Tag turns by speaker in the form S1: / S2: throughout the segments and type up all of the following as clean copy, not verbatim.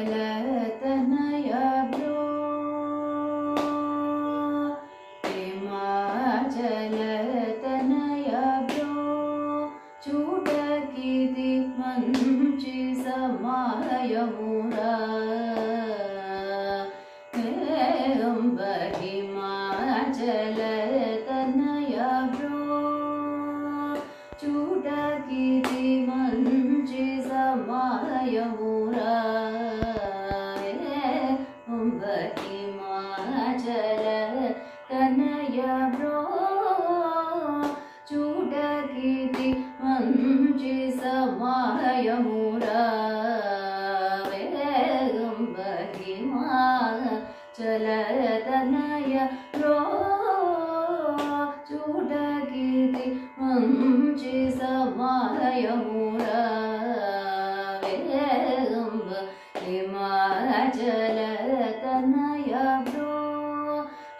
S1: हिमाचलतनय bro हिमाचलतनय bro చూడకిది మంచి సమయమురా హిమాచలతనయ bro చూడకిది మంచి సమయమురా హిమాచలతనయ bro చూడకిది మంచి సమయమురా హిమాచలతనయ బ్రో చూడకిది మంచి సమయమురా హిమాచలతనయ బ్రో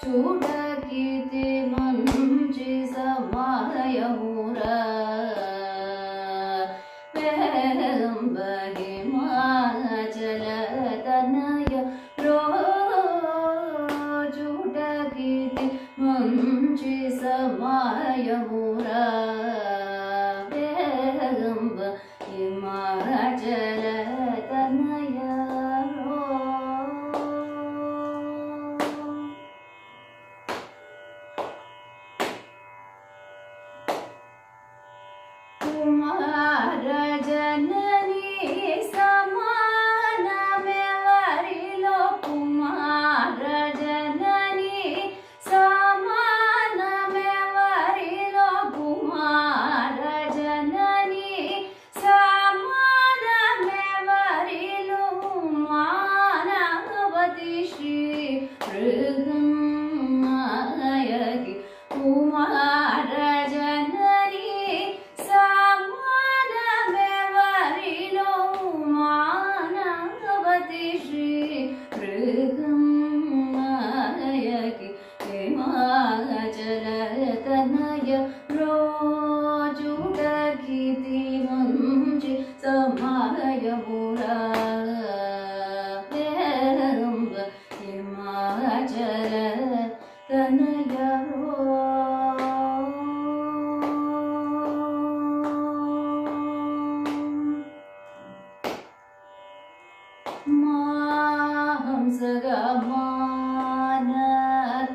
S1: చూడకిది మంచి సమయమురా హిమాచలతనయ బ్రో చూడకిది మంచి సమయమురా హిమాచలతనయ బ్రో కుమార జననీ సమానమెవరిలో కుమార జననీ సమానమెవరిలో కుమార జననీ సమానమెవరిలో మానవతి శ్రీ మృగమాయకి కుమార జననీ సమానమెవరిలో మానవతి శ్రీ మృగమాయకి హిమాచలతనయ బ్రో చూడకిది మంచి సమయమురా హిమాచలతనయ బ్రో హంసగమాన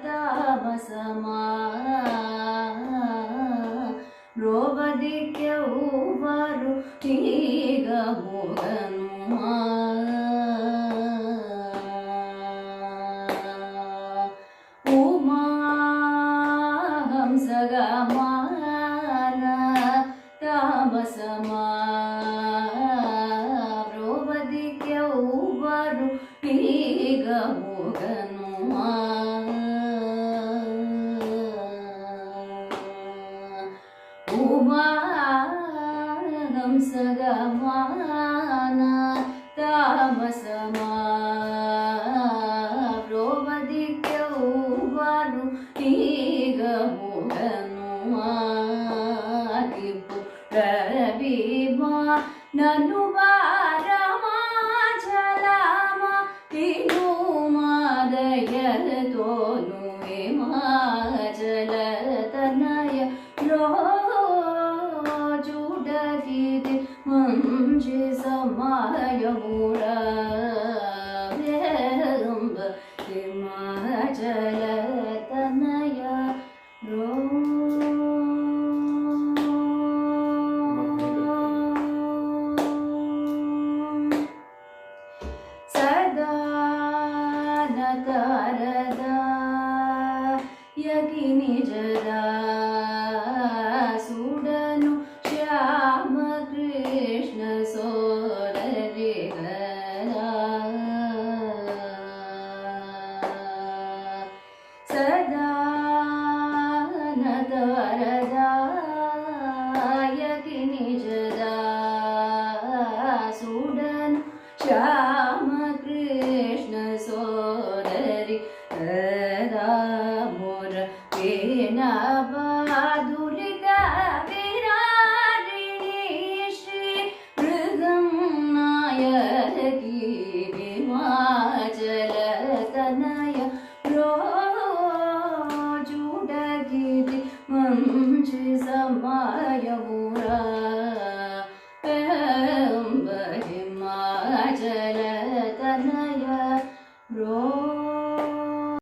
S1: తామసమా ರೋಬದಿಕ್ಯವರು ಈಗ ಮೋಗನುಮಾ ಉಮಾ ಹಂಸಗಮಾನ ತಾಮಸಮಾ ರೋಬದಿಕ್ಯವರು ಈಗ ಮೋಗನುಮಾ ಉಮಾ ಹಂಸಗಮಾನ ತಾಮಸಮಾ ರೋಬದಿಕ್ಯವರು ಈಗ ಮೋಗನುಮಾ ಕಿಪ್ಪು ರವಿಮಾ ನನು ತೋನು ಹಿಮಾಚಲತನಯ ಬ್ರೋ చూడకిది మంచి సమయమురా హిమాచలతనయ బ్రో సదా నతరదా యగిని జదా సుడను శ్యామ కృష్ణ సోదరి గదా సదా నతరదా యగిని జదా సుడను శ్యామ కృష్ణ సోదరి గదా మోర వేణ బాధులిత విరాజిణి శ్రీ మృగం నాయ సమయమురా